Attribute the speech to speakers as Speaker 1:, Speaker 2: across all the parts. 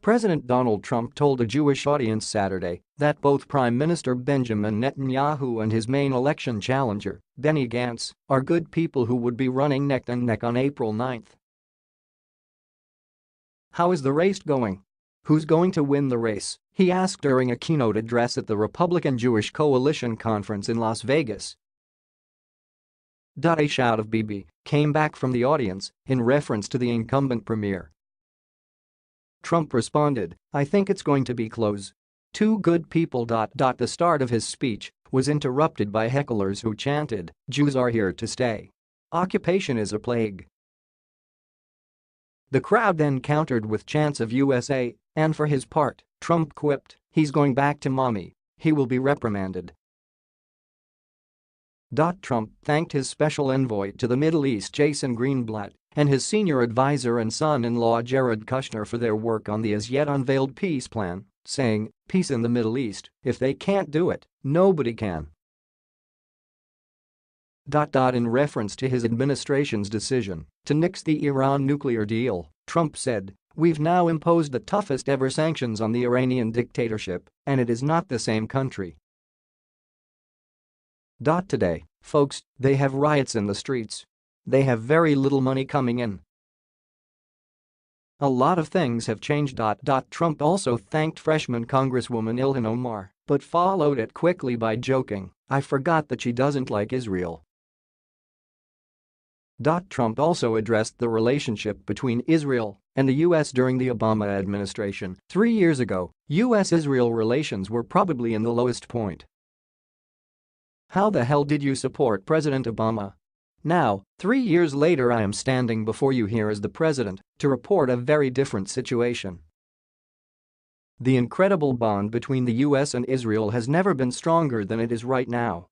Speaker 1: President Donald Trump told a Jewish audience Saturday that both Prime Minister Benjamin Netanyahu and his main election challenger, Benny Gantz, are good people who would be running neck and neck on April 9. "How is the race going? Who's going to win the race?" he asked during a keynote address at the Republican Jewish Coalition Conference in Las Vegas. A shout of "Bibi" came back from the audience in reference to the incumbent premier. Trump responded, "I think it's going to be close. Two good people." The start of his speech was interrupted by hecklers who chanted, "Jews are here to stay. Occupation is a plague." The crowd then countered with chants of USA, and for his part, Trump quipped, "He's going back to mommy. He will be reprimanded." Trump thanked his special envoy to the Middle East Jason Greenblatt and his senior advisor and son-in-law Jared Kushner for their work on the as-yet unveiled peace plan, saying, "Peace in the Middle East, if they can't do it, nobody can." In reference to his administration's decision to nix the Iran nuclear deal, Trump said, "We've now imposed the toughest ever sanctions on the Iranian dictatorship, and it is not the same country. Today, folks, they have riots in the streets. They have very little money coming in. A lot of things have changed." Trump also thanked freshman Congresswoman Ilhan Omar, but followed it quickly by joking, "I forgot that she doesn't like Israel." Trump also addressed the relationship between Israel and the U.S. during the Obama administration. 3 years ago, U.S.-Israel relations were probably in the lowest point. "How the hell did you support President Obama? Now, 3 years later I am standing before you here as the president to report a very different situation. The incredible bond between the US and Israel has never been stronger than it is right now."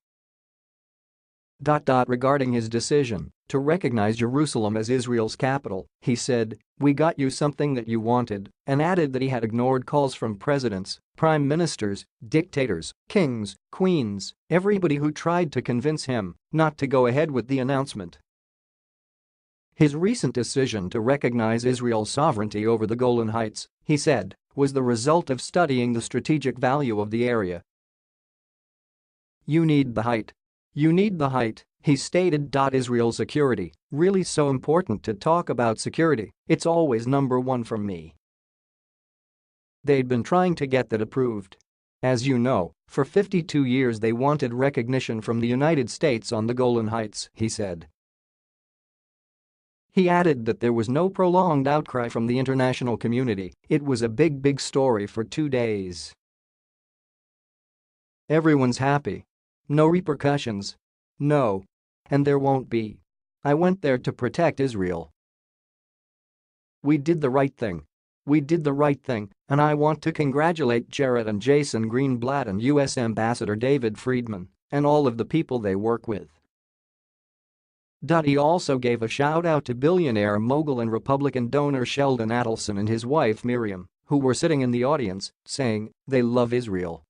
Speaker 1: Regarding his decision to recognize Jerusalem as Israel's capital, he said, "We got you something that you wanted," and added that he had ignored calls from presidents, prime ministers, dictators, kings, queens, everybody who tried to convince him not to go ahead with the announcement. His recent decision to recognize Israel's sovereignty over the Golan Heights, he said, was the result of studying the strategic value of the area. "You need the height. You need the height," he stated. "Israel's security, really so important to talk about security, it's always number one for me. They'd been trying to get that approved. As you know, for 52 years they wanted recognition from the United States on the Golan Heights," he said. He added that there was no prolonged outcry from the international community. "It was a big story for 2 days. Everyone's happy. No repercussions. No. And there won't be. I went there to protect Israel. We did the right thing. We did the right thing, and I want to congratulate Jared and Jason Greenblatt and U.S. Ambassador David Friedman and all of the people they work with." He also gave a shout-out to billionaire mogul and Republican donor Sheldon Adelson and his wife Miriam, who were sitting in the audience, saying, "They love Israel."